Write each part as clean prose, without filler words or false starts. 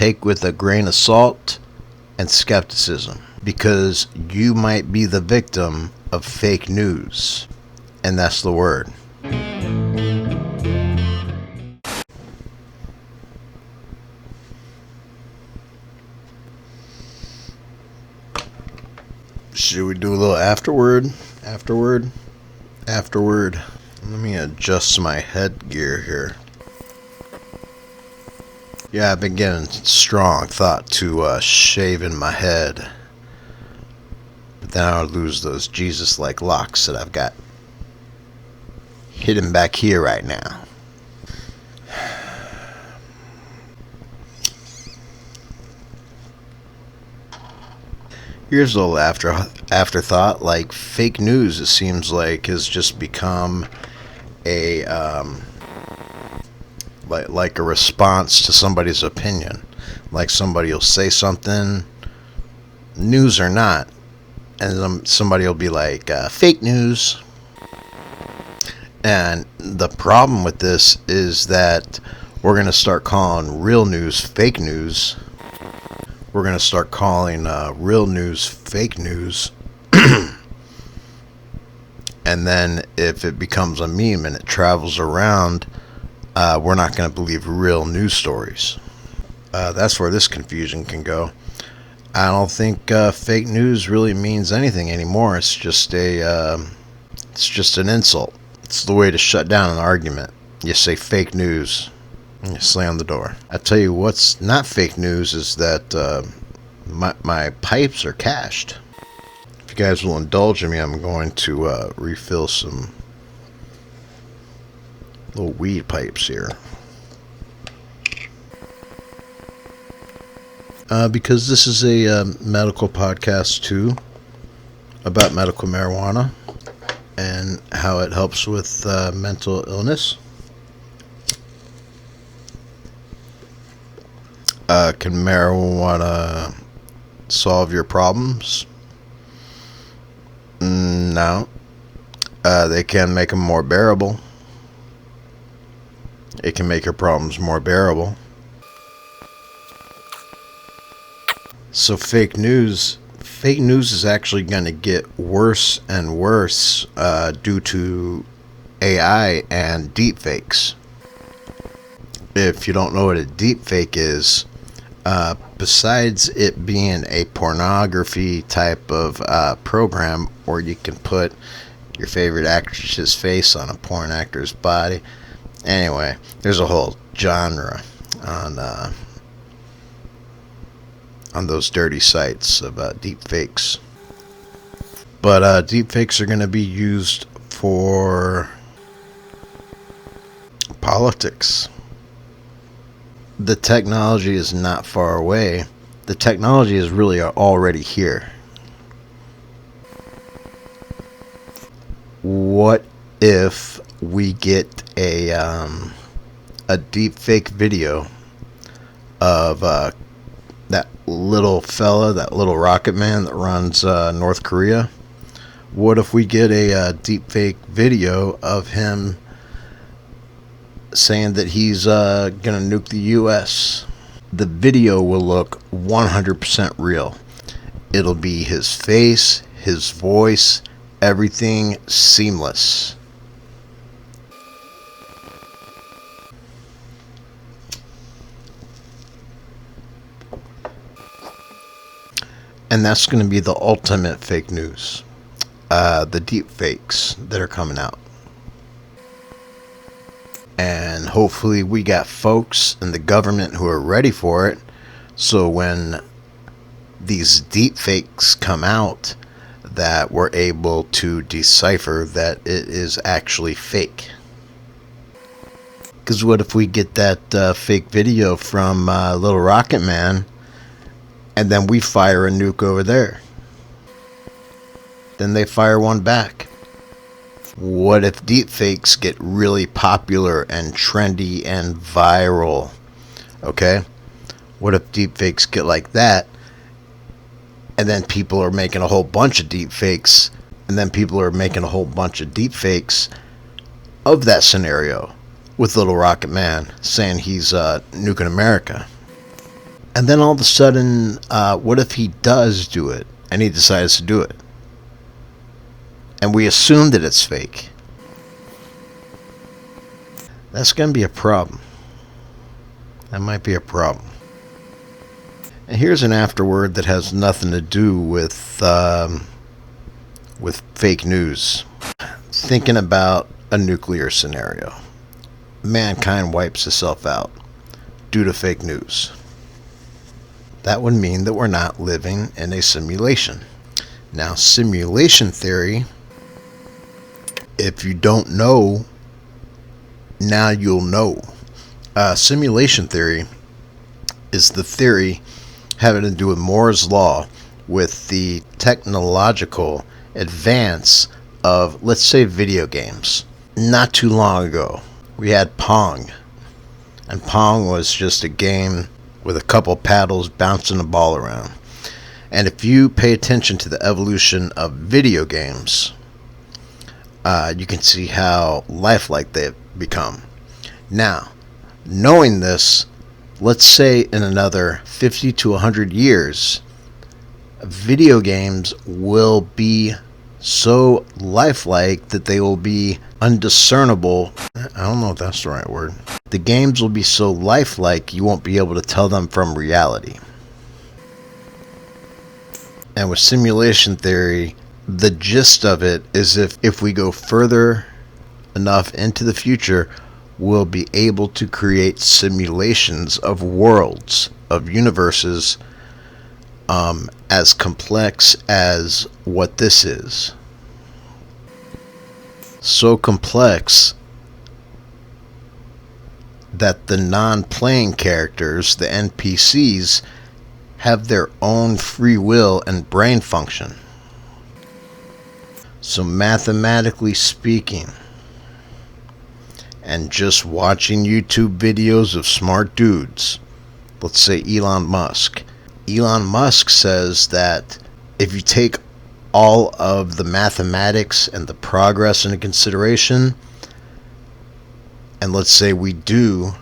take with a grain of salt and skepticism, because you might be the victim of fake news, and that's the word. Should we do a little afterword? Afterword. Let me adjust my headgear here. Yeah, I've been getting strong thought to shaving my head. But then I would lose those Jesus-like locks that I've got hidden back here right now. Here's a little afterthought. Like, fake news, it seems like, has just become a like a response to somebody's opinion. Like, somebody will say something, news or not, and somebody will be like, fake news. And the problem with this is that we're going to start calling real news fake news. We're going to start calling real news fake news. And then if it becomes a meme and it travels around, we're not going to believe real news stories. That's where this confusion can go. I don't think fake news really means anything anymore. It's just an insult. It's the way to shut down an argument. You say fake news, and you slam the door. I tell you what's not fake news is that my pipes are cached. If you guys will indulge me, I'm going to refill some little weed pipes here. Because this is a medical podcast too, about medical marijuana and how it helps with mental illness. Can marijuana solve your problems? No. They can make them more bearable. It can make your problems more bearable. So fake news is actually going to get worse and worse due to AI and deepfakes. If you don't know what a deepfake is, besides it being a pornography type of program where you can put your favorite actress's face on a porn actor's body. Anyway, there's a whole genre on those dirty sites of deepfakes. But deepfakes are going to be used for politics. The technology is not far away. The technology is really already here. What if we get a deepfake video of that little fella, that little rocket man that runs North Korea? What if we get a deepfake video of him saying that he's gonna nuke the US? The video will look 100% real. It'll be his face, his voice, everything seamless. And that's going to be the ultimate fake news. The deep fakes that are coming out. And hopefully we got folks in the government who are ready for it. So when these deep fakes come out, that we're able to decipher that it is actually fake. Because what if we get that fake video from Little Rocket Man, and then we fire a nuke over there? Then they fire one back. What if deepfakes get really popular and trendy and viral? Okay? What if deepfakes get like that, and then people are making a whole bunch of deepfakes, and then people are making a whole bunch of deepfakes of that scenario with Little Rocket Man saying he's nuking America? And then all of a sudden, what if he does do it and he decides to do it? And we assume that it's fake. That's going to be a problem. That might be a problem. And here's an afterword that has nothing to do with fake news. Thinking about a nuclear scenario. Mankind wipes itself out due to fake news. That would mean that we're not living in a simulation. Now, simulation theory, if you don't know, now you'll know. Simulation theory is the theory having to do with Moore's law, with the technological advance of, let's say, video games. Not too long ago, we had Pong. And Pong was just a game with a couple paddles bouncing a ball around. And if you pay attention to the evolution of video games, you can see how lifelike they've become. Now, knowing this, let's say in another 50 to 100 years, video games will be so lifelike that they will be undiscernible. I don't know if that's the right word. The games will be so lifelike you won't be able to tell them from reality. And with simulation theory, the gist of it is if we go further enough into the future, we'll be able to create simulations of worlds, of universes, as complex as what this is. So complex that the non-playing characters, the NPCs, have their own free will and brain function. So mathematically speaking, and just watching YouTube videos of smart dudes, let's say Elon Musk. Elon Musk says that if you take all of the mathematics and the progress into consideration, and let's say we do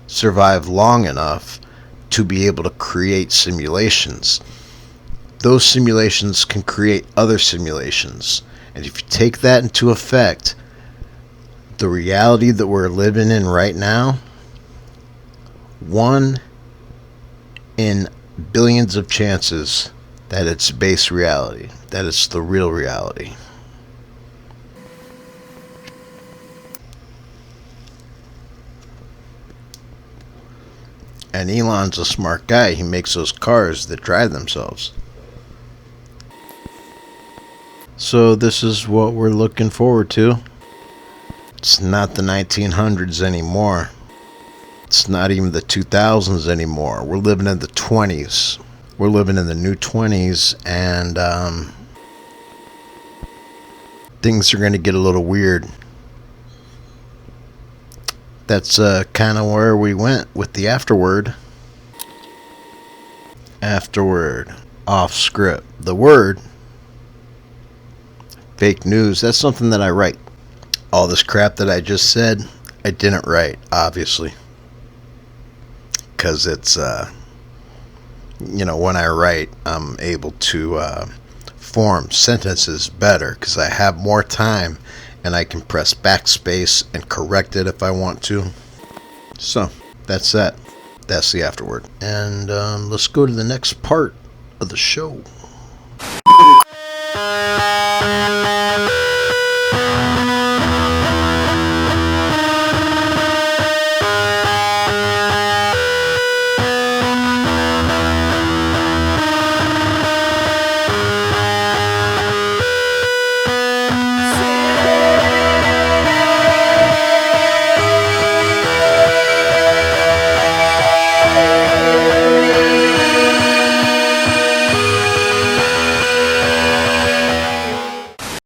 survive long enough to be able to create simulations, those simulations can create other simulations. And if you take that into effect, the reality that we're living in right now, 1 in billions of chances that it's base reality, that it's the real reality. And Elon's a smart guy. He makes those cars that drive themselves. So this is what we're looking forward to. It's not the 1900s anymore. It's not even the 2000s anymore. We're living in the 20s. We're living in the new 20s, and things are going to get a little weird. That's kind of where we went with the afterword. Afterword. Off script. The word, fake news, that's something that I write. All this crap that I just said, I didn't write, obviously. Because it's, when I write, I'm able to form sentences better because I have more time and I can press backspace and correct it if I want to. So, that's that. That's the afterword. And let's go to the next part of the show.